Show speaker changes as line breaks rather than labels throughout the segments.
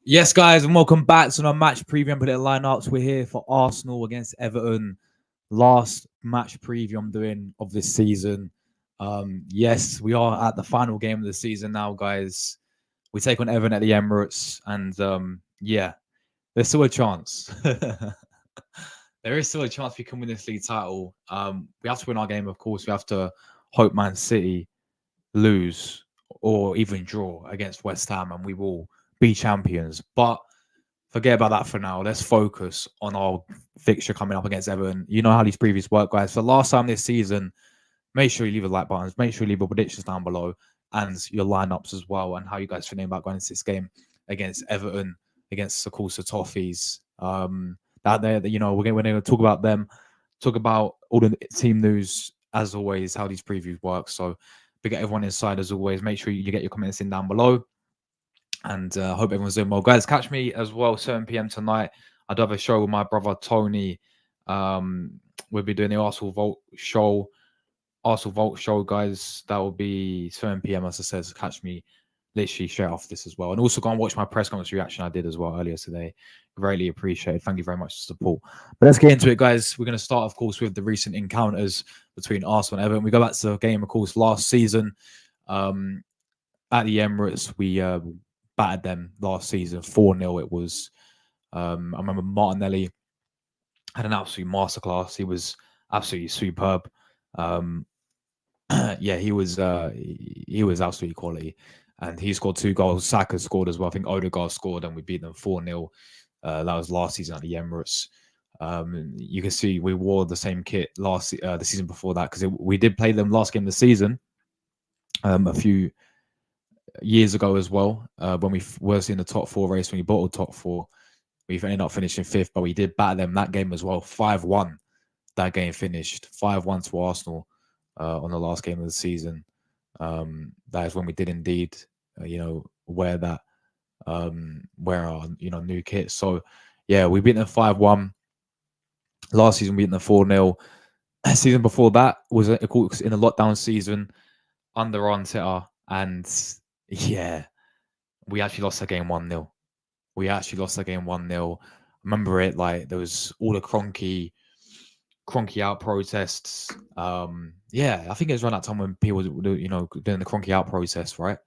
Yes, guys, and welcome back to our match preview and predicted lineups. We're here for Arsenal against Everton. Last match preview I'm doing of this season. Yes, we are at the final game of the season now, guys. We take on Everton at the Emirates, and yeah, there's still a chance. There is still a chance we can win this league title. We have to win our game, of course. We have to hope Man City lose or even draw against West Ham, and we will be champions. But forget about that for now. Let's focus on our fixture coming up against Everton. You know how these previews work, guys. For last time this season, make sure you leave a like buttons. Make sure you leave your predictions down below and your lineups as well, and how you guys feeling about going into this game against Everton, against of course the Toffees. That there, we're going to talk about them, talk about all the team news as always, how these previews work. So, we get everyone inside as always. Make sure you get your comments in down below. And hope everyone's doing well. Guys, catch me as well, 7 p.m. tonight. I do have a show with my brother Tony. We'll be doing the Arsenal Vault show. Guys. That will be 7 p.m. as I said. So catch me literally straight off this as well. And also go and watch my press conference reaction I did as well earlier today. Greatly appreciated. Thank you very much for support. But let's get into it, guys. We're going to start, of course, with the recent encounters between Arsenal and Everton. We go back to the game, of course, last season. At the Emirates, we battered them last season 4-0. It was I remember Martinelli had an absolute masterclass. He was absolutely superb. Yeah, he was absolutely quality, and he scored 2 goals. Saka scored as well. I think Odegaard scored, and we beat them 4-0. That was last season at the Emirates. You can see we wore the same kit the season before that, because we did play them last game of the season a few years ago as well, when we were in the top 4 race, when we bottled top 4. We've ended up finishing 5th, but we did batter them that game as well. 5-1. That game finished 5-1 to Arsenal on the last game of the season. That is when we did indeed, wear that, wear our new kit. So yeah, we beat them 5-1. Last season we beat them 4-0. Season before that was in the lockdown season under Arteta, and yeah, we actually lost that game 1-0. Remember it, like there was all the Cronky out protests. Yeah, I think it was around that time when people were, doing the Cronky out protest, right?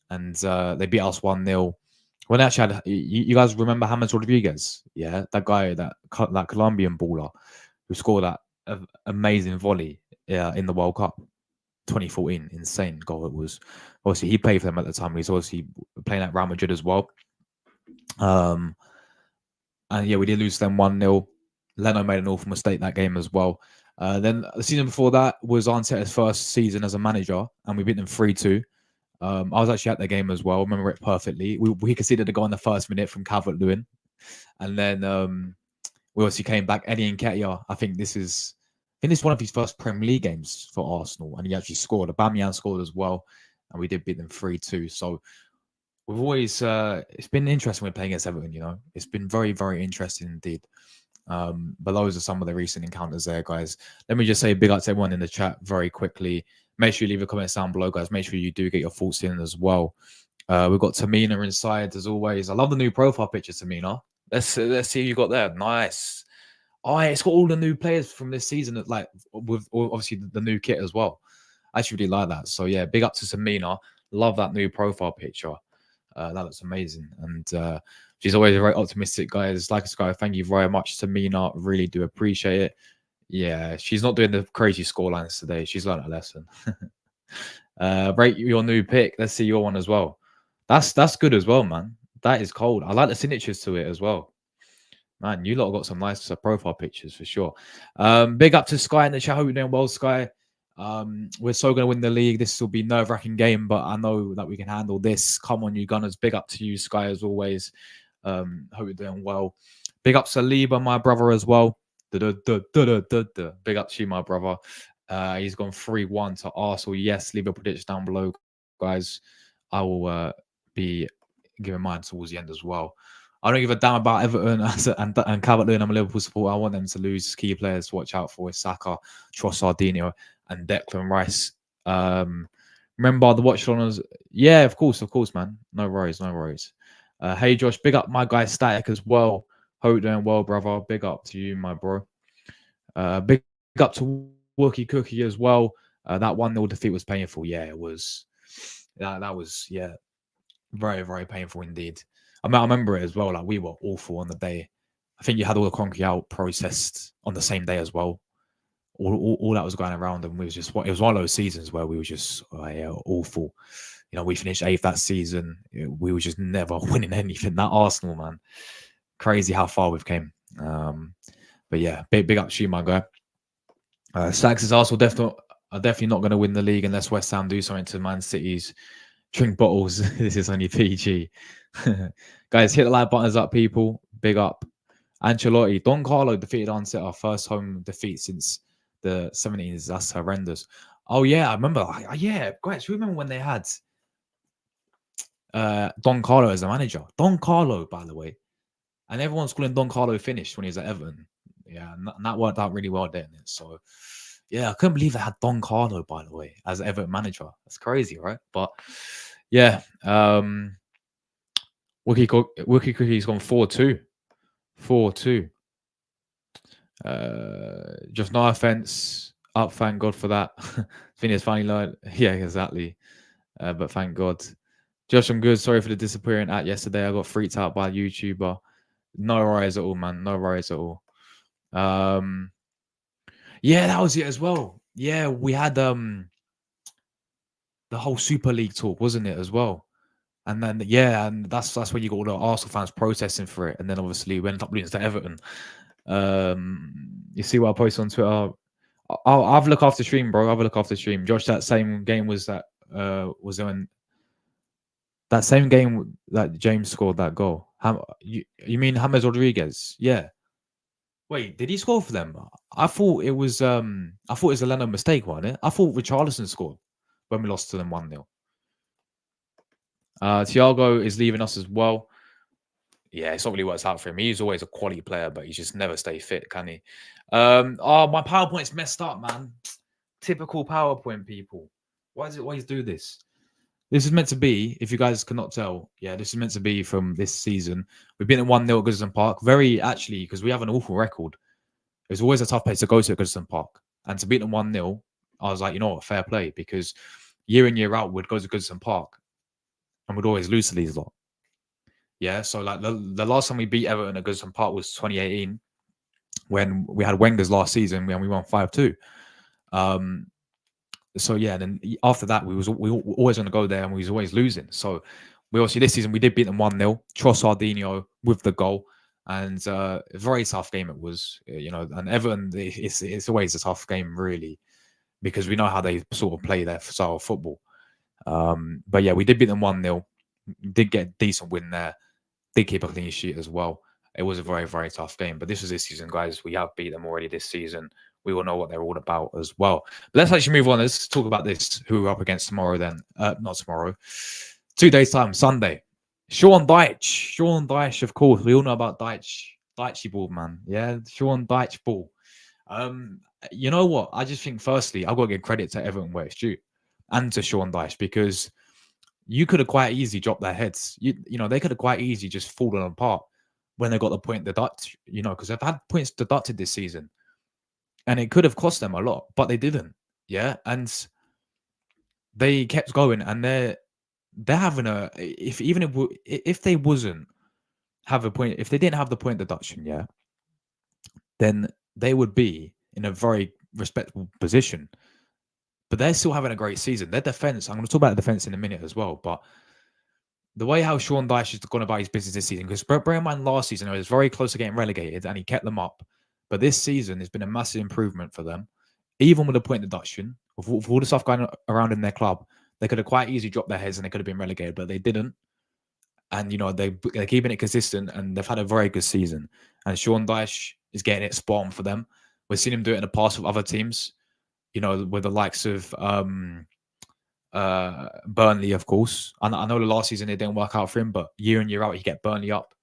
And they beat us 1-0. When they actually had, you guys remember James Rodriguez? Yeah, that guy, that Colombian baller who scored that amazing volley in the World Cup 2014. Insane goal it was. Obviously, he played for them at the time. He was obviously playing at Real Madrid as well. And yeah, we did lose them 1-0. Leno made an awful mistake that game as well. Then the season before that was Arteta's first season as a manager, and we beat them 3-2. I was actually at the game as well. I remember it perfectly. We conceded a goal in the first minute from Calvert-Lewin, and then we obviously came back. Eddie Nketiah, I think this is one of his first Premier League games for Arsenal, and he actually scored. Aubameyang scored as well, and we did beat them 3-2. So we've always it's been interesting when playing against Everton. It's been very, very interesting indeed. But those are some of the recent encounters there, guys. Let me just say big up to everyone in the chat very quickly. Make sure you leave a comment down below, guys. Make sure you do get your thoughts in as well. We've got Tamina inside as always. I love the new profile picture, Tamina. Let's see who you got there. Nice. Oh, yeah, it's got all the new players from this season, like with obviously the new kit as well. I actually really like that. So yeah, big up to Tamina. Love that new profile picture. That looks amazing. And she's always very optimistic, guys. Like us, guys. Thank you very much, Tamina. Really do appreciate it. Yeah, she's not doing the crazy scorelines today. She's learned a lesson. Rate your new pick. Let's see your one as well. That's good as well, man. That is cold. I like the signatures to it as well. Man, you lot got some nice profile pictures for sure. Big up to Sky in the chat. Hope you're doing well, Sky. We're so going to win the league. This will be a nerve-wracking game, but I know that we can handle this. Come on, you Gunners. Big up to you, Sky, as always. Hope you're doing well. Big up to Saliba, my brother, as well. Big up to you, my brother. He's gone 3-1 to Arsenal. Yes, leave your predictions down below, guys. I will be giving mine towards the end as well. I don't give a damn about Everton and Calvert-Lewin. I'm a Liverpool supporter. I want them to lose. Key players to watch out for is Saka, Trossardinho, and Declan Rice. Remember the watch-alongs? Yeah, of course, man. No worries. Hey Josh, big up my guy Static as well. Hope you're doing well, brother. Big up to you, my bro. Big up to Wookie Cookie as well. That 1-0 defeat was painful. Yeah, it was. That was very, very painful indeed. I remember it as well. Like we were awful on the day. I think you had all the Cronky out processed on the same day as well. All that was going around, and we was just it was one of those seasons where we were just awful. We finished 8th that season. We were just never winning anything. That Arsenal, man, crazy how far we've came. But yeah, big up to you, my guy. Sags is Arsenal definitely not going to win the league unless West Ham do something to Man City's drink bottles. This is only PG. Guys, hit the like buttons up, people. Big up. Ancelotti. Don Carlo defeated Arsenal, our first home defeat since the 17s. That's horrendous. Oh, yeah, I remember. Yeah, guys, remember when they had Don Carlo as a manager? Don Carlo, by the way. And everyone's calling Don Carlo finished when he was at Everton. Yeah, and that worked out really well, didn't it? So, yeah, I couldn't believe they had Don Carlo, by the way, as Everton manager. That's crazy, right? But, yeah, Wookie Cookie's gone 4-2. 4-2. Just no offense. Up, thank God for that. Phineas finally learned. Yeah, exactly. But thank God. Josh, I'm good. Sorry for the disappearing act yesterday. I got freaked out by a YouTuber. No worries at all, man. No worries at all. Yeah, that was it as well. Yeah, we had the whole Super League talk, wasn't it, as well? And then and that's when you got all the Arsenal fans protesting for it, and then obviously we ended up losing to Everton. You see what I posted on Twitter? I'll have a look after stream, bro. I'll have a look after stream. Josh, that same game was when that same game that James scored that goal. You mean James Rodriguez? Yeah. Wait, did he score for them? I thought it was a Leno mistake, wasn't it? I thought Richarlison scored when we lost to them 1-0. Thiago is leaving us as well. Yeah, it's not really works out for him. He's always a quality player, but he just never stay fit, can he? My PowerPoint's messed up, man. Typical PowerPoint people. Why does it always do this? This is meant to be, if you guys cannot tell, this is meant to be from this season. We've been at 1-0 at Goodison Park. Actually, because we have an awful record. It was always a tough place to go to at Goodison Park. And to beat them 1-0, I was like, you know what, fair play. Because year in, year out, we'd go to Goodison Park and we'd always lose to these lot. Yeah, so like the last time we beat Everton at Goodison Park was 2018 when we had Wenger's last season and we won 5-2. So yeah, then after that we were always going to go there and we was always losing. So we obviously this season we did beat them 1-0. Trossardinho with the goal, and a very tough game it was. And Everton, it's always a tough game really, because we know how they sort of play their style of football. But yeah, we did beat them 1-0. Did get a decent win there. Did keep a clean sheet as well. It was a very, very tough game. But this was this season, guys. We have beat them already this season. We will know what they're all about as well. But let's actually move on. Let's talk about this, who we're up against tomorrow then. Not tomorrow. 2 days' time, Sunday. Sean Dyche, of course. We all know about Dyche ball, man. Yeah, Sean Dyche ball. You know what? I just think, firstly, I've got to give credit to Everton where it's due. And to Sean Dyche, because you could have quite easily dropped their heads. They could have quite easily just fallen apart when they got the point deducted, because they've had points deducted this season. And it could have cost them a lot, but they didn't. Yeah. And they kept going, and they're having if they didn't have the point deduction, then they would be in a very respectable position. But they're still having a great season. Their defense, I'm going to talk about the defense in a minute as well, but the way how Sean Dyche has gone about his business this season, because bear in mind last season, it was very close to getting relegated and he kept them up. But this season has been a massive improvement for them. Even with a point deduction, with all the stuff going around in their club, they could have quite easily dropped their heads and they could have been relegated, but they didn't. And, they're keeping it consistent and they've had a very good season. And Sean Dyche is getting it spot on for them. We've seen him do it in the past with other teams, with the likes of Burnley, of course. I know the last season it didn't work out for him, but year in, year out, he get Burnley up.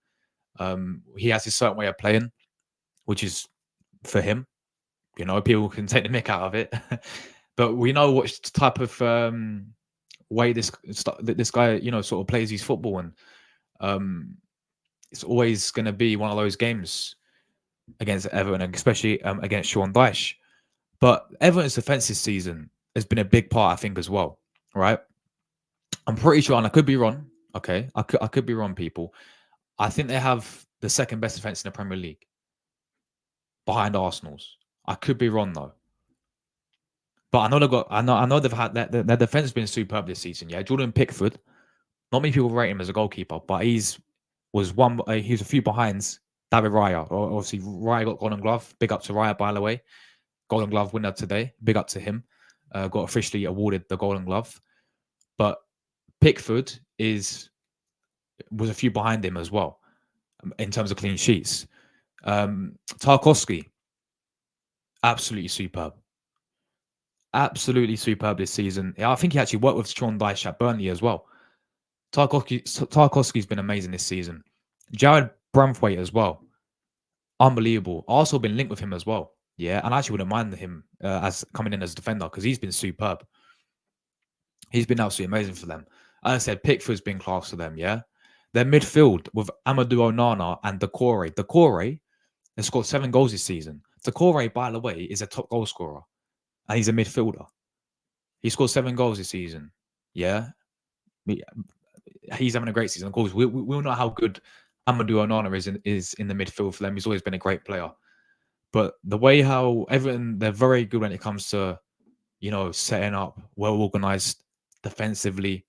He has his certain way of playing, which is for him. People can take the mick out of it. But we know what type of way this guy, sort of plays his football. And It's always going to be one of those games against Everton, especially against Sean Dyche. But Everton's defense this season has been a big part, I think, as well. Right? I'm pretty sure, and I could be wrong. Okay, I could be wrong, people. I think they have the second best defense in the Premier League, behind Arsenal's. I could be wrong though. But I know they've got. I know they've had their defense has been superb this season. Yeah, Jordan Pickford. Not many people rate him as a goalkeeper, but he was a few behinds David Raya. Obviously, Raya got Golden Glove. Big up to Raya, by the way. Golden Glove winner today. Big up to him. Got officially awarded the Golden Glove. But Pickford was a few behind him as well in terms of clean sheets. Tarkowski, absolutely superb. Absolutely superb this season. I think he actually worked with Sean Dyche at Burnley as well. Tarkowski's been amazing this season. Jared Branthwaite as well. Unbelievable. Also been linked with him as well. Yeah, and I actually wouldn't mind him as coming in as a defender because he's been superb. He's been absolutely amazing for them. As I said, Pickford's been class for them, yeah? Their midfield with Amadou Onana and Decore. Decore has scored 7 goals this season. Decore, by the way, is a top goal scorer. And he's a midfielder. He scored 7 goals this season. Yeah? He's having a great season. Of course, we all know how good Amadou Onana is in the midfield for them. He's always been a great player. But the way how Everton, they're very good when it comes to, setting up, well organized defensively.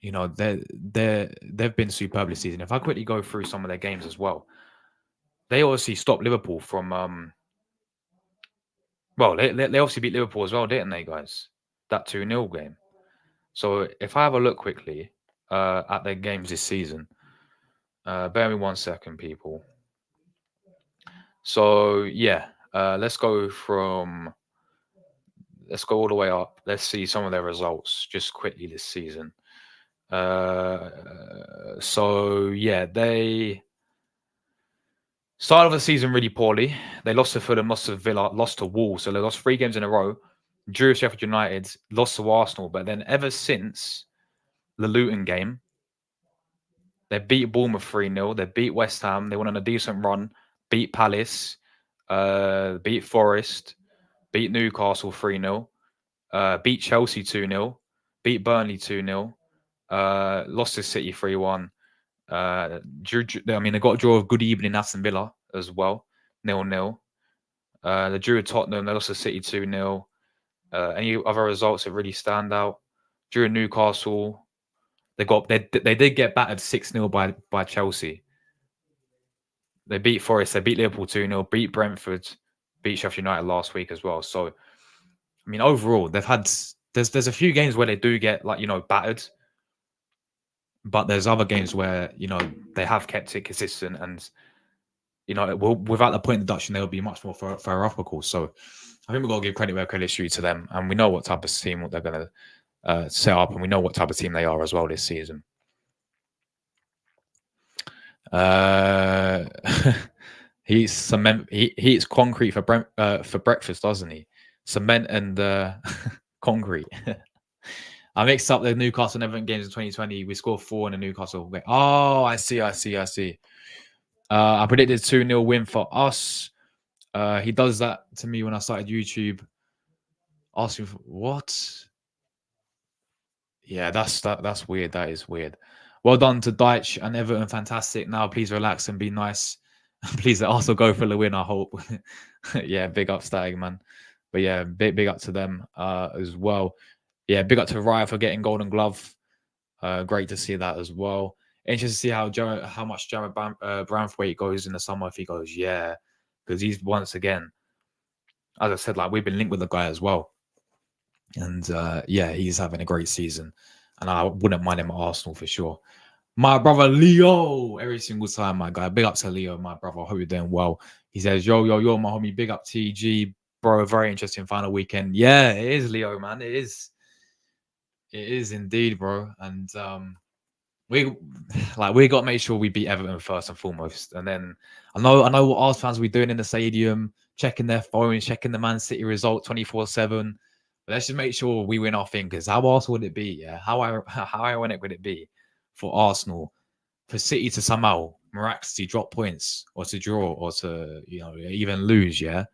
They've been superb this season. If I quickly go through some of their games as well, they obviously stopped Liverpool from. They obviously beat Liverpool as well, didn't they, guys? That 2-0 game. So if I have a look quickly at their games this season, bear me 1 second, people. So yeah, let's go all the way up. Let's see some of their results just quickly this season. So yeah, they started the season really poorly. They lost to Fulham, lost to Villa, lost to Wolves. So they lost 3 games in a row. Drew Sheffield United, lost to Arsenal. But then ever since the Luton game, they beat Bournemouth 3-0. They beat West Ham. They went on a decent run. Beat Palace. Beat Forest. Beat Newcastle 3-0. Beat Chelsea 2-0. Beat Burnley 2-0. Lost to City 3-1. They got a draw of Good Evening Aston Villa as well, 0-0. They drew with Tottenham. They lost to City 2-0. Any other results that really stand out? Drew Newcastle. They did get battered 6-0 by Chelsea. They beat Forest. They beat Liverpool 2-0. Beat Brentford. Beat Sheffield United last week as well. So, overall, there's a few games where they do get battered. But there's other games where, they have kept it consistent and, without the point deduction, they'll be much more theoretical. So I think we've got to give credit where credit's due to them. And we know what type of team what they're going to set up. And we know what type of team they are as well this season. He eats concrete for breakfast, doesn't he? Cement and concrete. I mixed up the Newcastle and Everton games in 2020. We scored 4 in the Newcastle game. Oh, I see. I predicted 2-0 win for us. He does that to me when I started YouTube. Asking for what? Yeah, that's weird. That is weird. Well done to Dyche and Everton. Fantastic. Now please relax and be nice. Please let Arsenal go for the win, I hope. Yeah, big up Stag, man. But yeah, big up to them as well. Yeah, big up to Raya for getting Golden Glove. Great to see that as well. Interesting to see how much Jared Branthwaite goes in the summer. If he goes, yeah, because he's once again, as I said, we've been linked with the guy as well, and yeah, he's having a great season, and I wouldn't mind him at Arsenal for sure. My brother Leo, every single time, my guy. Big up to Leo, my brother. I hope you're doing well. He says, yo, my homie. Big up TG, bro. Very interesting final weekend. Yeah, it is, Leo, man. It is. It is indeed, bro. And we got to make sure we beat Everton first and foremost. And then I know what Arsenal fans will be doing in the stadium, checking their phones, checking the Man City result 24/7. But let's just make sure we win our thing. Because how Arsenal would it be? Yeah, how ironic would it be for Arsenal for City to somehow miraculously drop points or to draw or to even lose, yeah,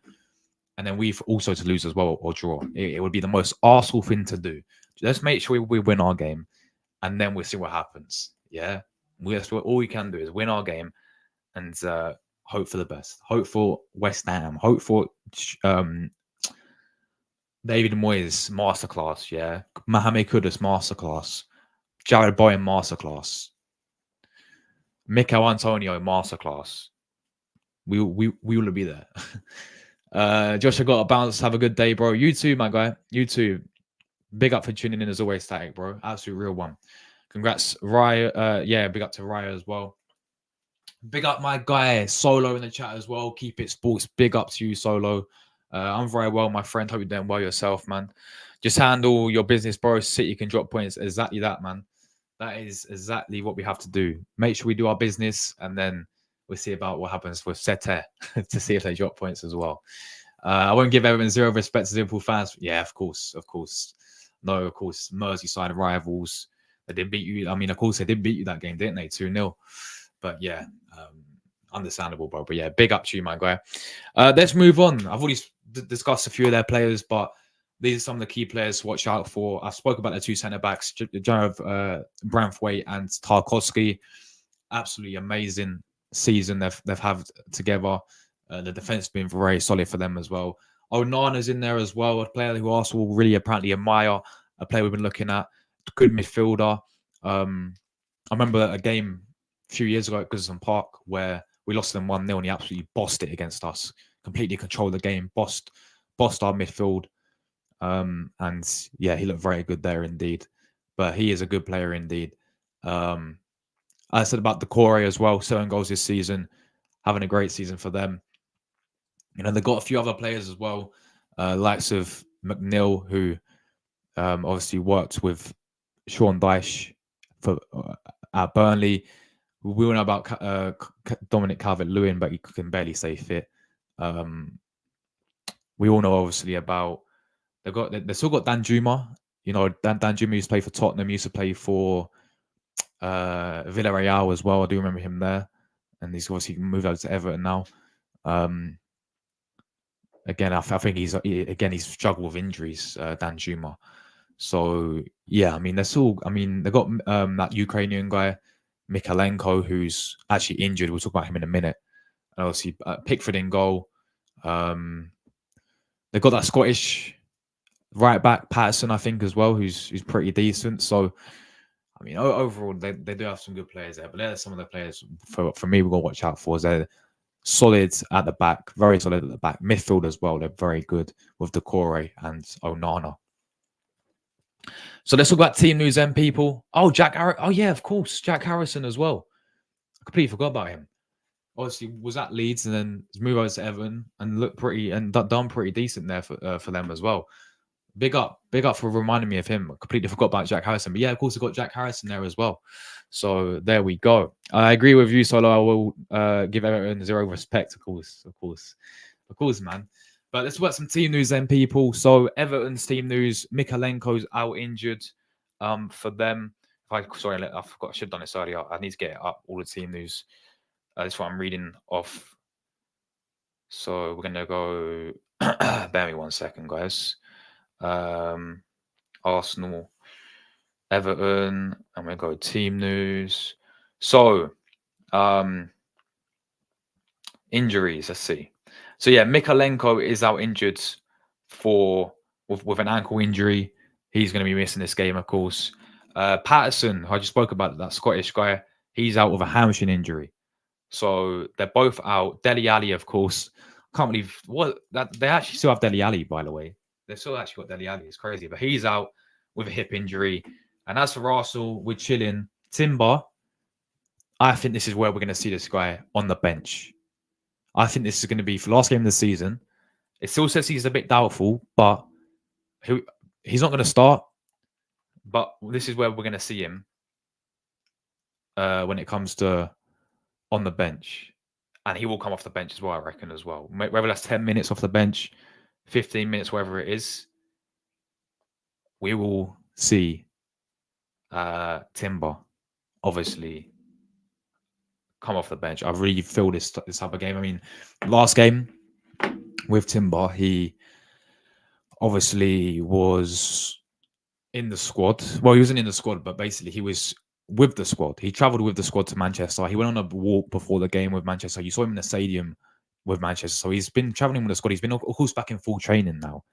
and then we've also to lose as well or draw, it would be the most Arsenal thing to do. Let's make sure we win our game, and then we'll see what happens. Yeah, that's what all we can do is win our game and hope for the best. Hope for West Ham. Hope for David Moyes masterclass. Yeah, Mohamed Kudus masterclass. Jared Bowen masterclass. Mikel Antonio masterclass. We will be there. Josh, I got to bounce. Have a good day, bro. You too, my guy. You too. Big up for tuning in as always, Static, bro. Absolute real one. Congrats, Raya. Yeah, big up to Raya as well. Big up my guy Solo in the chat as well. Keep it sports. Big up to you, Solo. I'm very well, my friend. Hope you're doing well yourself, man. Just handle your business, bro. City can drop points. Exactly that, man. That is exactly what we have to do. Make sure we do our business, and then we'll see about what happens with Sete to see if they drop points as well. I won't give everyone zero respect to Liverpool fans. Yeah, of course. No, of course. Merseyside rivals. They did beat you. I mean, of course, they did beat you that game, didn't they? 2-0. But yeah, understandable, bro. But yeah, big up to you, my guy. Let's move on. I've already discussed a few of their players, but these are some of the key players to watch out for. I spoke about the two centre backs, Jared Branthwaite and Tarkowski. Absolutely amazing season they've had together. The defense has been very solid for them as well. Onana's in there as well, a player who Arsenal really apparently admire, a player we've been looking at. Good midfielder. I remember a game a few years ago at Goodison Park where we lost them 1-0 and he absolutely bossed it against us. Completely controlled the game, bossed our midfield. And yeah, he looked very good there indeed. But he is a good player indeed. I said about Decore as well, 7 goals this season, having a great season for them. They've got a few other players as well, likes of McNeil, who obviously worked with Sean Dyche at Burnley. We all know about Dominic Calvert-Lewin, but he can barely stay fit. We all know obviously about they still got Dan Juma. Dan Juma used to play for Tottenham, used to play for Villarreal as well. I do remember him there, and he's obviously moved out to Everton now. Again, I think he's struggled with injuries, Dan Juma. So yeah, I mean they're still. I mean they got that Ukrainian guy Mikalenko, who's actually injured. We'll talk about him in a minute. And obviously Pickford in goal. They've got that Scottish right back Patterson, I think, as well, who's pretty decent. So I mean, overall they do have some good players there. But they're some of the players for me we're gonna watch out for. Is they're solid at the back, very solid at the back. Midfield as well, they're very good with Decore and Onana. So let's talk about team news then, people. Oh, oh yeah, of course, Jack Harrison as well. I completely forgot about him. Obviously, was at Leeds and then moved over to Everton and looked pretty and done pretty decent there for them as well. Big up for reminding me of him. I completely forgot about Jack Harrison, but yeah, of course, I got Jack Harrison there as well. So there we go. I agree with you, Solo. I will give Everton zero respect, of course, man. But let's work some team news then, people. So Everton's team news: Mikalenko's out injured. For them, I forgot. I should have done this earlier. I need to get up all the team news. That's what I'm reading off. So we're gonna go. Bear me 1 second, guys. Arsenal, Everton, and we go team news. So, injuries. Let's see. So yeah, Mikalenko is out injured with an ankle injury. He's going to be missing this game, of course. Patterson, I just spoke about that Scottish guy. He's out with a hamstring injury. So they're both out. Dele Alli, of course. Can't believe that they actually still have Dele Alli, by the way. They've still actually got Dele Alli. It's crazy, but he's out with a hip injury. And as for Arsenal, we're chilling. Timber, I think this is where we're going to see this guy on the bench. I think this is going to be for the last game of the season. It still says he's a bit doubtful, but he's not going to start. But this is where we're going to see him when it comes to on the bench. And he will come off the bench as well, I reckon, as well. Whether that's 10 minutes off the bench, 15 minutes, whatever it is, we will see Timber, obviously, come off the bench. I really feel this type of game. I mean, last game with Timber, he obviously was in the squad. Well, he wasn't in the squad, but basically he was with the squad. He travelled with the squad to Manchester. He went on a walk before the game with Manchester. You saw him in the stadium with Manchester. So he's been travelling with the squad. He's been, of course, back in full training now.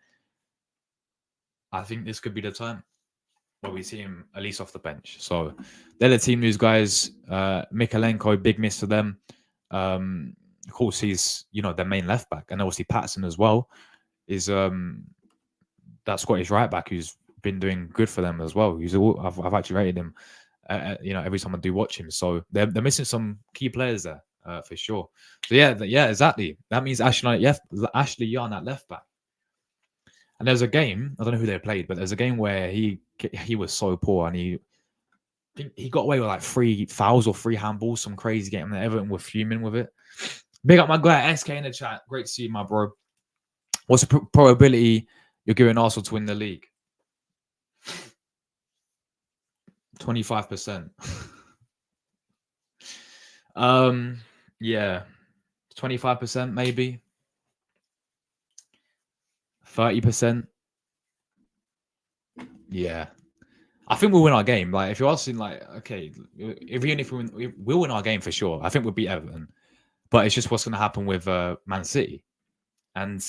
I think this could be the time where we see him at least off the bench. So they're the team news, guys. Mikalenko, big miss for them. Of course, he's their main left back, and obviously Patson as well is that Scottish right back who's been doing good for them as well. I've actually rated him. Every time I do watch him. So they're missing some key players there for sure. So yeah, exactly. That means Ashley Young at left back. And there's a game, I don't know who they played, but there's a game where he was so poor, and he got away with like 3 fouls or 3 handballs, some crazy game. And Everton were fuming with it. Big up my guy SK in the chat. Great to see you, my bro. What's the probability you're giving Arsenal to win the league? 25%. Yeah, 25% maybe. 30%. Yeah, I think we'll win our game. Like, if you're asking, like, okay, if we win, we'll win our game for sure. I think we'll beat Everton, but it's just what's going to happen with Man City, and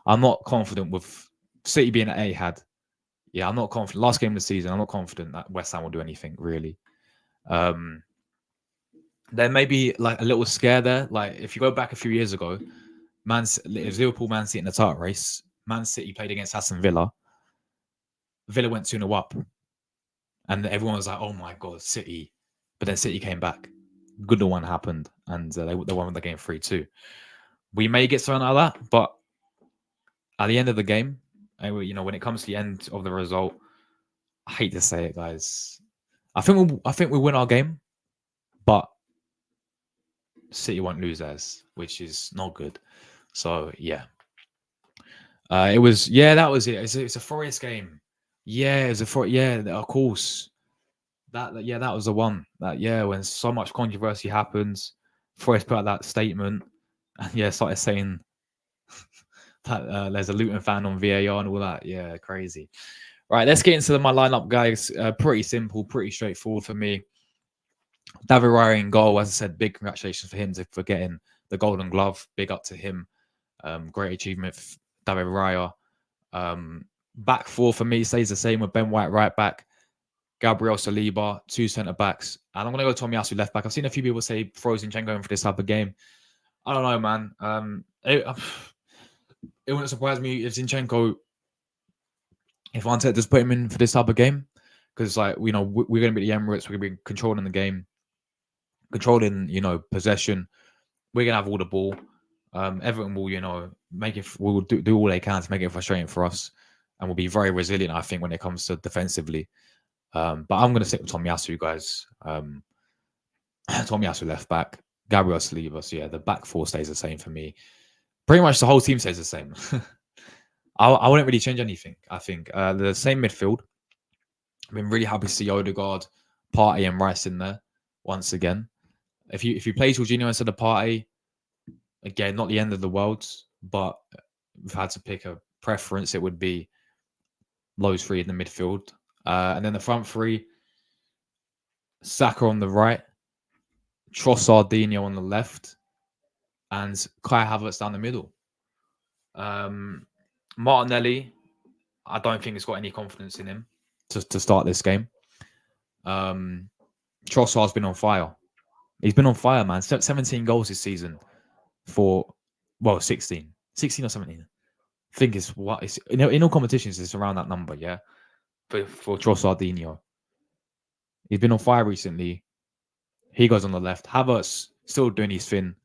I'm not confident with City being at Etihad. Yeah, I'm not confident. Last game of the season, I'm not confident that West Ham will do anything really. There may be like a little scare there. Like, if you go back a few years ago, it was Liverpool, Man City in the title race. Man City played against Aston Villa. Villa went 2-0 up. And everyone was like, oh my God, City. But then City came back. Good one happened. And they won the game 3-2. We may get something like that. But at the end of the game, when it comes to the end of the result, I hate to say it, guys. I think we win our game. But City won't lose theirs, which is not good. So, yeah. That was it. It's a Forest game. Yeah, it's of course. That was the one. When so much controversy happens, Forest put out that statement, and started saying that there's a Luton fan on VAR and all that. Yeah, crazy. Right, let's get into my lineup, guys. Pretty simple, pretty straightforward for me. David Raya in goal. As I said, big congratulations for him for getting the Golden Glove. Big up to him. Great achievement, David Raya. Back 4 for me stays the same with Ben White right back, Gabriel Saliba, 2 centre backs, and I'm going to go Tomiyasu left back. I've seen a few people say throw Zinchenko in for this type of game. I don't know, man. It wouldn't surprise me if Zinchenko, if Arteta does put him in for this type of game, because we're going to be the Emirates, we're going to be controlling the game, controlling possession. We're going to have all the ball. Everton will will do all they can to make it frustrating for us, and will be very resilient, I think, when it comes to defensively. But I'm going to stick with Tomiyasu, guys. Tomiyasu left back, Gabriel Saliba. So yeah, the back 4 stays the same for me. Pretty much the whole team stays the same. I wouldn't really change anything. I think the same midfield. I've been really happy to see Odegaard, Partey, and Rice in there once again. If you play Jorginho instead of Partey, again, not the end of the world, but we've had to pick a preference. It would be those 3 in the midfield. And then the front 3, Saka on the right, Trossard on the left, and Kai Havertz down the middle. Martinelli, I don't think he's got any confidence in him to start this game. Trossard's been on fire. He's been on fire, man. 17 goals this season for, 16 or 17. I think it's in all competitions, it's around that number, yeah. For Trossard. He's been on fire recently. He goes on the left. Havertz still doing his thing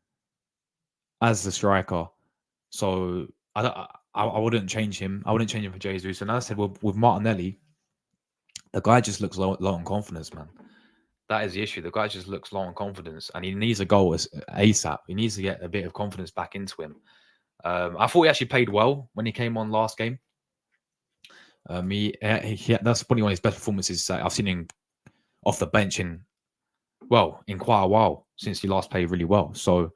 as the striker. So I wouldn't change him. I wouldn't change him for Jesus. And as I said, with Martinelli, the guy just looks low on confidence, man. That is the issue. The guy just looks low on confidence, and he needs a goal ASAP. He needs to get a bit of confidence back into him. I thought he actually played well when he came on last game. That's probably one of his best performances I've seen him off the bench in quite a while. since he last played really well. So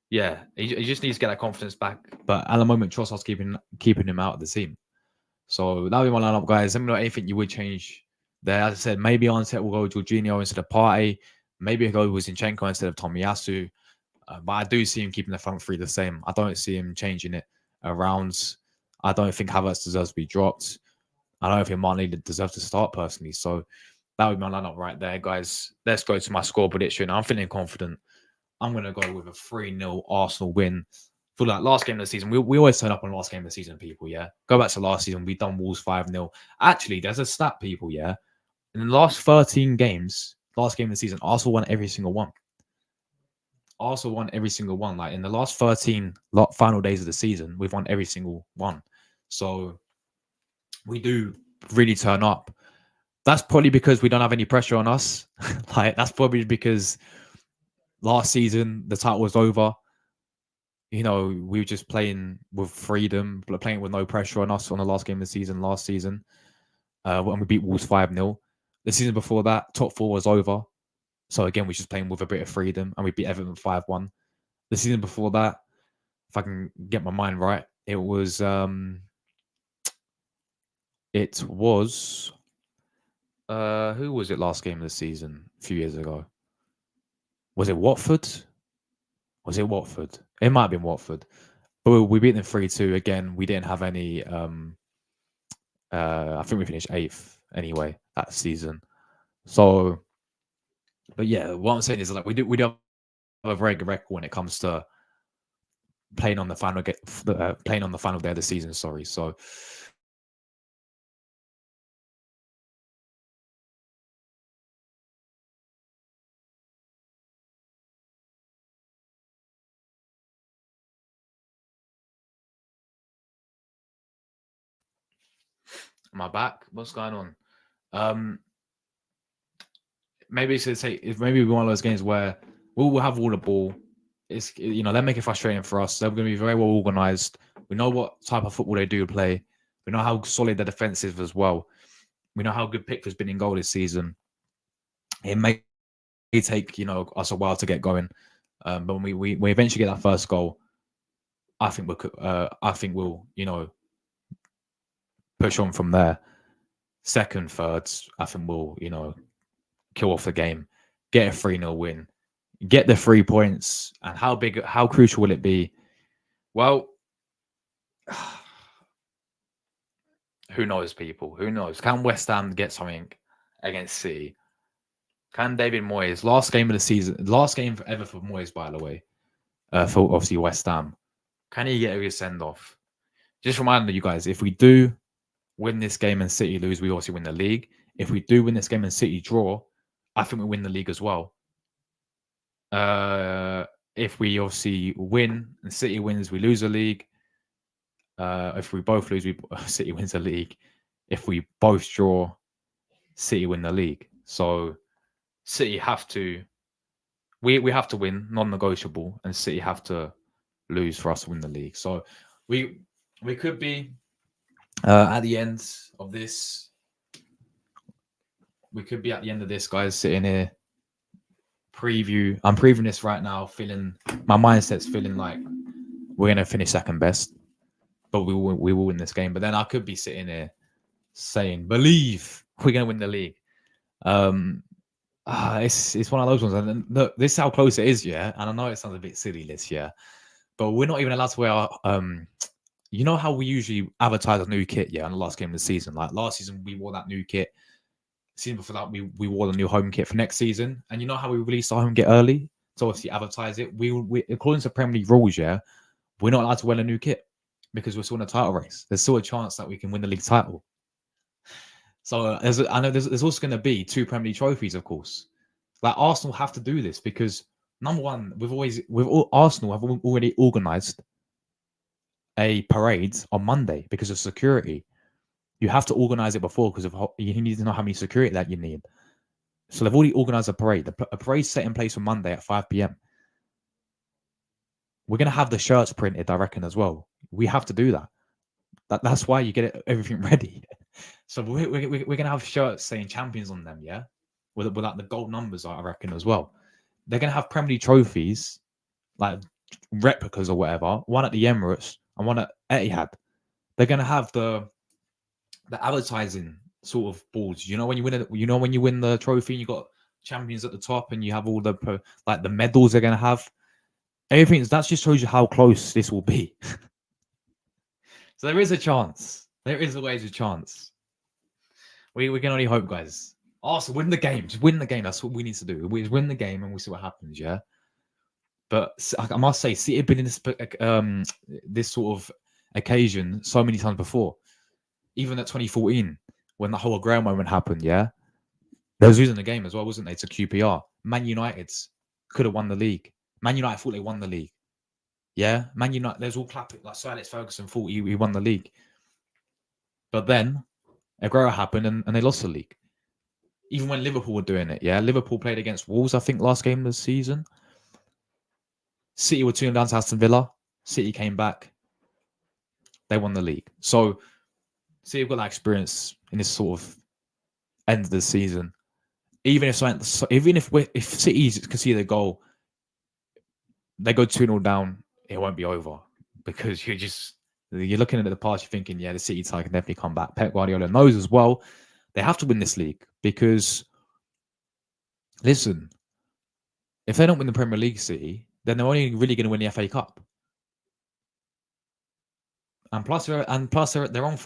yeah, he just needs to get that confidence back. But at the moment, Trossard's keeping him out of the team. So that'll be my lineup, guys. Let me know anything you would change there. As I said, maybe Arteta will go Jorginho instead of Partey. Maybe he'll go with Zinchenko instead of Tomiyasu. But I do see him keeping the front three the same. I don't see him changing it around. I don't think Havertz deserves to be dropped. I don't think Martinelli deserves to start personally. So that would be my lineup right there, guys. Let's go to my score prediction. I'm feeling confident. I'm going to go with a 3-0 Arsenal win. For like last game of the season, we always turn up on last game of the season, people, yeah? Go back to last season, we done Wolves 5-0. Actually, there's a stat, people, yeah? In the last 13 games, last game of the season, Arsenal won every single one. Arsenal won every single one. Like in the last 13 final days of the season, we've won every single one. So we do really turn up. That's probably because we don't have any pressure on us. Like that's probably because last season the title was over. You know, we were just playing with freedom, playing with no pressure on us on the last game of the season last season. When we beat Wolves 5-0. The season before that, top four was over. So again, we're just playing with a bit of freedom and we beat Everton 5-1. The season before that, if I can get my mind right, it was who was it last game of the season a few years ago? Was it Watford? It might have been Watford. But we beat them 3-2. Again, we didn't have any I think we finished 8th anyway that season. So but yeah, what I'm saying is like we do have a very good record when it comes to playing on the final day of the season. Sorry, so am I back? What's going on? Maybe maybe one of those games where we'll have all the ball. It's they make it frustrating for us. They're going to be very well organized. We know what type of football they do play. We know how solid their defense is as well. We know how good Pickford's been in goal this season. It may take us a while to get going, but when we eventually get that first goal, I think we'll push on from there. Second, thirds, I think we'll kill off the game, get a 3-0 win, get the 3 points. And how crucial will it be? Well, who knows, people? Who knows? Can West Ham get something against City? Can David Moyes, last game of the season, last game ever for Moyes, by the way, for obviously West Ham, can he get a good send-off? Just reminding you guys, if we do win this game and City lose, we obviously win the league. If we do win this game and City draw, I think we win the league as well. If we obviously win and City wins, we lose the league. If we both lose, City wins the league. If we both draw, City win the league. So City have to, we have to win, non-negotiable, and City have to lose for us to win the league. So we could be at the end of this. We could be at the end of this, guys, sitting here. I'm previewing this right now, my mindset's feeling like we're gonna finish second best, but we will win this game. But then I could be sitting here saying, believe we're gonna win the league. It's one of those ones. And look, this is how close it is, yeah. And I know it sounds a bit silly this year, but we're not even allowed to wear our you know how we usually advertise a new kit, yeah, on the last game of the season. Like last season, we wore that new kit. Season before that, we wore the new home kit for next season. And you know how we released our home kit early to obviously advertise it. We according to Premier League rules, yeah, we're not allowed to wear a new kit because we're still in a title race. There's still a chance that we can win the league title. So I know there's also going to be 2 Premier League trophies, of course. Like Arsenal have to do this because number one, Arsenal have already organised a parade on Monday because of security. You have to organize it before because you need to know how many security that you need. So they've already organized a parade. A parade's set in place for Monday at 5 p.m. We're going to have the shirts printed, I reckon, as well. We have to do that. That's why you get everything ready. So we're going to have shirts saying champions on them, yeah? With like the gold numbers, I reckon, as well. they're going to have Premier League trophies, like replicas or whatever, one at the Emirates and one at Etihad. They're going to have the advertising sort of boards. You know when you win it, you know when you win the trophy and you got champions at the top and you have all the like the medals they're going to have. Everything that just shows you how close this will be. So there is a chance. There is always a chance. We can only hope, guys. Also, win the game. Just win the game. That's what we need to do. We win the game and we see what happens. Yeah. But I must say, City have been in this sort of occasion so many times before. Even at 2014, when the whole ground moment happened, yeah, they was losing the game as well, wasn't they? To QPR. Man United could have won the league. Man United thought they won the league. Yeah, Man United, there's all clapping. Like Sir Alex Ferguson thought he won the league. But then Aguero happened and they lost the league. Even when Liverpool were doing it, yeah. Liverpool played against Wolves, I think, last game of the season. City were 2-0 down to Aston Villa. City came back. They won the league. So City have got that experience in this sort of end of the season. Even if City concede a goal, they go 2-0 down, it won't be over because you're looking at the past, you're thinking, yeah, the City side can definitely come back. Pep Guardiola knows as well they have to win this league because, listen, if they don't win the Premier League, City, then they're only really going to win the FA Cup. And plus they're on for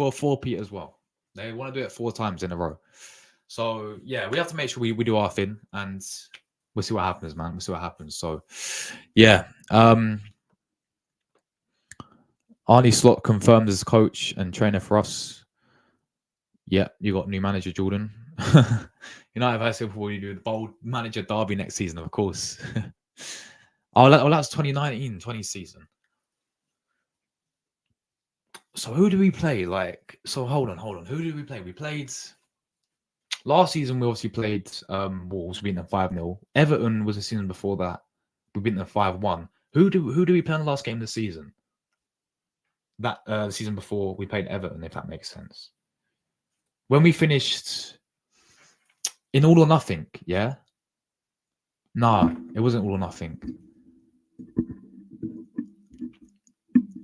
a 4-peat as well. They want to do it 4 times in a row. So yeah, we have to make sure we do our thing, and we'll see what happens, man. We'll see what happens. So yeah, Arnie Slot confirmed as coach and trainer for us. Yeah, you got new manager, Jordan. United versus Liverpool, you do the bold manager derby next season, of course. That's 2019-20 season. So who do we play? Hold on. Who did we play? We played last season. We obviously played Wolves. We beat them 5-0. Everton was the season before that. We beat them 5-1. Who do we play in the last game of the season? That season before we played Everton, if that makes sense. When we finished in All or Nothing, yeah? No, it wasn't All or Nothing.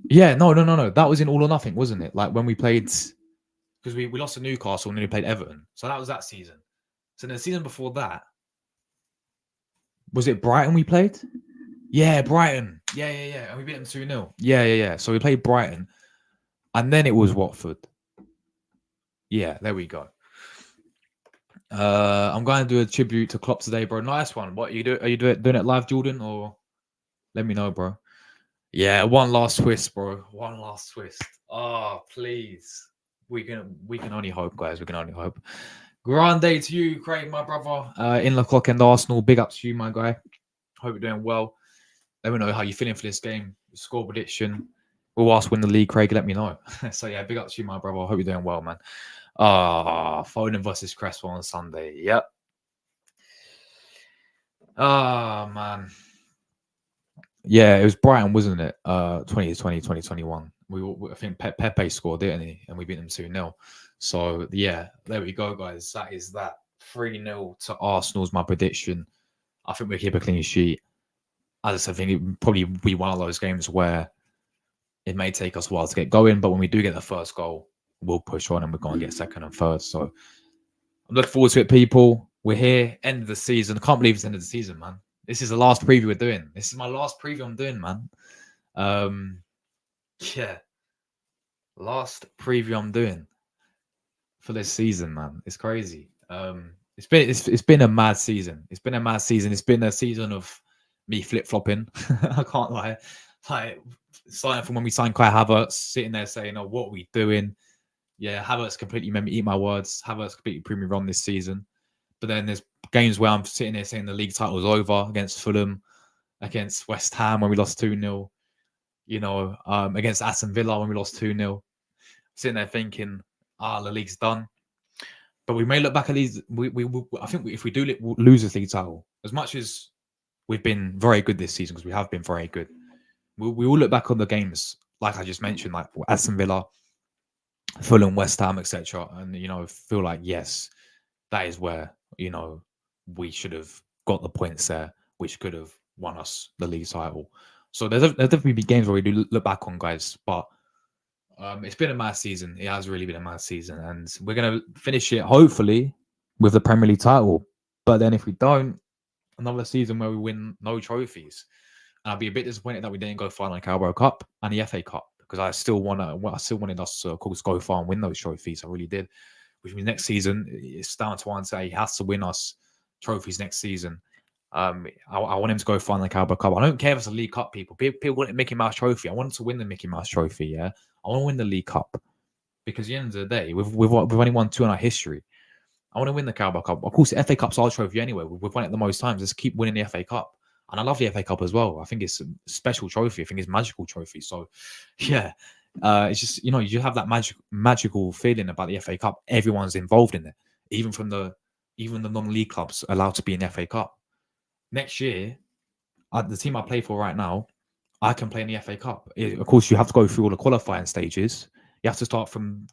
Yeah, no. That was in All or Nothing, wasn't it? Like when we played, because we lost to Newcastle and then we played Everton. So that was that season. So the season before that, was it Brighton we played? Yeah, Brighton. Yeah. And we beat them 2-0. Yeah. So we played Brighton. And then it was Watford. Yeah, there we go. I'm going to do a tribute to Klopp today, bro. Nice one. What you do? Are you doing it live, Jordan, or let me know, bro? Yeah, one last twist, bro. One last twist. Oh, please. We can only hope, guys. We can only hope. Grand day to you, Craig, my brother. In the clock and Arsenal. Big up to you, my guy. Hope you're doing well. Let me know how you're feeling for this game. Score prediction. We'll ask win the league, Craig. Let me know. So yeah, big up to you, my brother. Hope you're doing well, man. Foden versus Cresswell on Sunday. Yep. Man. Yeah, it was Brighton, wasn't it? 2020, 2021. I think Pepe scored, didn't he? And we beat them 2-0. So yeah, there we go, guys. That is that. 3-0 to Arsenal's my prediction. I think we'll keep a clean sheet. As I said, I think it would probably be one of those games where it may take us a while to get going, but when we do get the first goal, we'll push on and we're going to get second and third. So I'm looking forward to it, people. We're here, end of the season. I can't believe it's the end of the season, man. This is the last preview we're doing. This is my last preview I'm doing, man. Yeah. Last preview I'm doing for this season, man. It's crazy. It's been a mad season. It's been a mad season. It's been a season of me flip-flopping. I can't lie. Like, starting from when we signed Kai Havertz, sitting there saying, oh, what are we doing? Yeah, Havertz completely made me eat my words. Havertz completely proved me wrong this season. But then there's games where I'm sitting there saying the league title's over, against Fulham, against West Ham when we lost 2-0, against Aston Villa when we lost 2-0. Sitting there thinking, the league's done. But we may look back at these. I think if we do lose this league title, as much as we've been very good this season, because we have been very good, we will look back on the games, like I just mentioned, like Aston Villa, Fulham, West Ham, etc., and feel like, yes, that is where we should have got the points there. which could have won us the league title. So there'll definitely be games where we do look back on, guys. But it's been a mad season. It has really been a mad season, and we're gonna finish it hopefully with the Premier League title. But then if we don't, another season where we win no trophies. And I'd be a bit disappointed that we didn't go far in the Carabao Cup and the FA Cup, because I still wanted us to, of course, go far and win those trophies. I really did. Which means next season it's down to one say he has to win us trophies next season. I want him to go far in the Carabao Cup. I don't care if it's a League Cup. People want a Mickey Mouse Trophy. I want him to win the Mickey Mouse Trophy. Yeah, I want to win the League Cup, because at the end of the day, we've only won 2 in our history. I want to win the Carabao Cup. Of course, the FA Cup's our trophy anyway. We've won it the most times. Let's keep winning the FA Cup. And I love the FA Cup as well. I think it's a special trophy. I think it's a magical trophy. So, yeah, it's just, you have that magical feeling about the FA Cup. Everyone's involved in it, even the non-league clubs allowed to be in the FA Cup. Next year, the team I play for right now, I can play in the FA Cup. Of course, you have to go through all the qualifying stages. You have to start from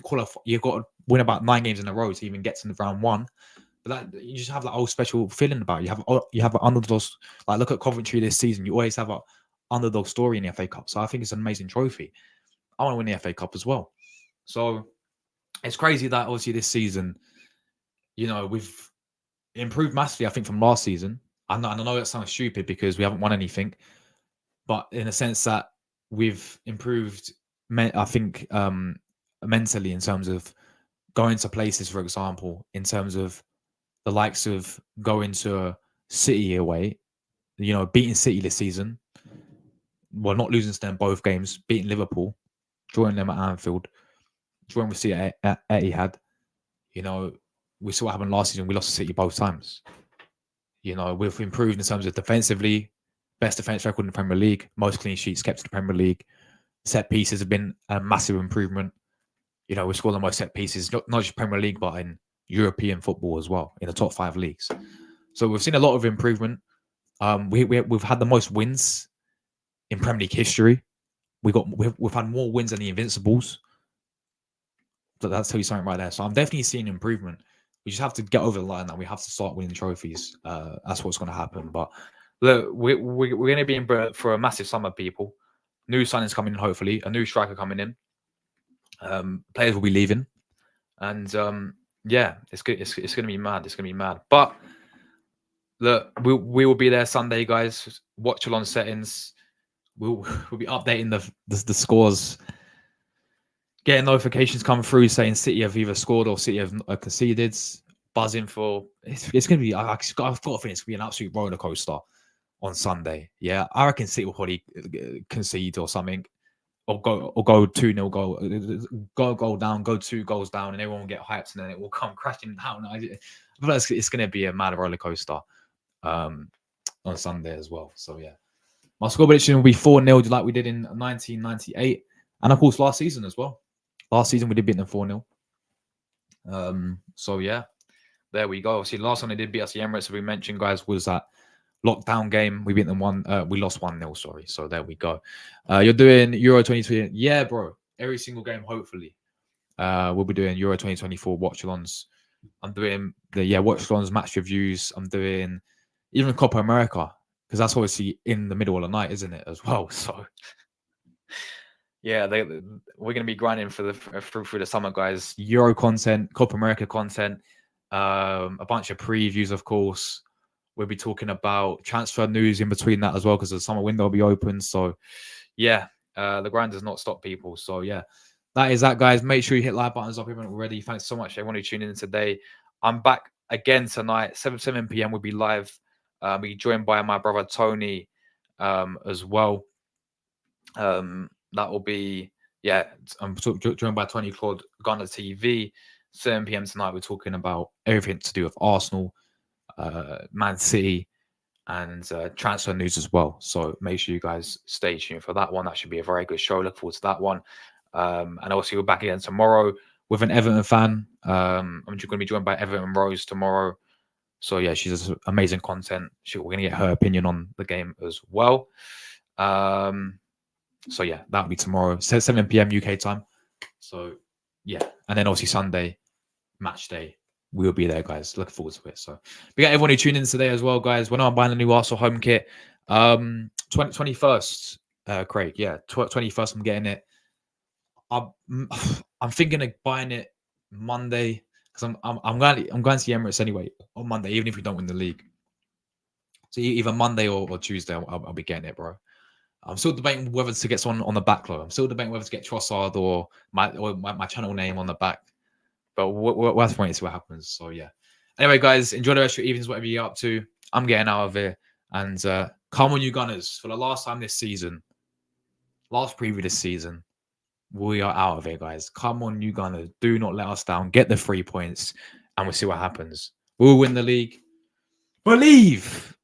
qualify. You've got to win about 9 games in a row to even get to the round 1. But that, you just have that old special feeling about it. You have an underdog. Like, look at Coventry this season. You always have an underdog story in the FA Cup. So I think it's an amazing trophy. I want to win the FA Cup as well. So it's crazy that obviously this season, we've improved massively, I think, from last season. I know that sounds stupid because we haven't won anything, but in a sense that we've improved, I think, mentally, in terms of going to places, for example, in terms of the likes of going to City away, beating City this season. Well, not losing to them both games, beating Liverpool, drawing them at Anfield, drawing with City at Etihad. We saw what happened last season. We lost to City both times. We've improved in terms of defensively, best defense record in the Premier League, most clean sheets kept to the Premier League. Set pieces have been a massive improvement. We scored the most set pieces, not just Premier League, but in European football as well, in the top 5 leagues. So we've seen a lot of improvement. We've had the most wins in Premier League history. We've had more wins than the Invincibles. So that's tell you something right there. So I'm definitely seeing improvement. We just have to get over the line that we have to start winning trophies. That's what's going to happen. But look, we're going to be in for a massive summer, people. New signings coming in, hopefully. A new striker coming in. Players will be leaving. And yeah, it's good. It's going to be mad. It's going to be mad. But look, we will be there Sunday, guys. Watch along settings. We'll be updating the scores. Getting notifications come through saying City have either scored or City have conceded. Buzzing for it's going to be. I've got a feeling it's going to be an absolute roller coaster on Sunday. Yeah, I reckon City will probably concede or something, or go 2-0 goal down, go 2 goals down, and everyone will get hyped, and then it will come crashing down. I feel like it's going to be a mad roller coaster on Sunday as well. So yeah, my score prediction will be 4-0, like we did in 1998, and of course last season as well. Last season we did beat them 4-0. So yeah, there we go. Obviously, the last time they did beat us, the Emirates, as we mentioned, guys, was that lockdown game. We beat them we lost 1-0. Sorry. So there we go. You're doing Euro 2020. Yeah, bro. Every single game, hopefully. We'll be doing Euro 2024 watch-alongs. I'm doing the watch-alongs, match reviews. I'm doing even Copa America, because that's obviously in the middle of the night, isn't it, as well? So yeah, we're going to be grinding through the summer, guys. Euro content, Copa America content, a bunch of previews, of course. We'll be talking about transfer news in between that as well, because the summer window will be open. So yeah, the grind does not stop, people. So yeah, that is that, guys. Make sure you hit like buttons up if you haven't already. Thanks so much everyone who tuned in today. I'm back again tonight, 7 p.m. We'll be live. We'll be joined by my brother Tony as well. That will be, I'm joined by Tony Claude Gunner TV. 7 p.m. tonight. We're talking about everything to do with Arsenal, Man City, and transfer news as well. So make sure you guys stay tuned for that one. That should be a very good show. Look forward to that one. And also we're back again tomorrow with an Everton fan. I'm going to be joined by Everton Rose tomorrow. So yeah, she does amazing content. We're going to get her opinion on the game as well. So yeah, that'll be tomorrow, 7 p.m. UK time. So yeah, and then obviously Sunday, match day, we'll be there, guys. Looking forward to it. So we got everyone who tuned in today as well, guys. When I'm buying the new Arsenal home kit, 21st, Craig. Yeah, 21st. I'm getting it. I'm thinking of buying it Monday because I'm going to the Emirates anyway on Monday, even if we don't win the league. So either Monday or Tuesday, I'll be getting it, bro. I'm still debating whether to get someone on the back, though. I'm still debating whether to get Trossard or my channel name on the back. But we'll have to wait and see what happens. So yeah. Anyway, guys, enjoy the rest of your evenings, whatever you're up to. I'm getting out of here. And come on, you Gunners. For the last time this season, last preview this season, we are out of here, guys. Come on, you Gunners. Do not let us down. Get the 3 points, and we'll see what happens. We'll win the league. Believe.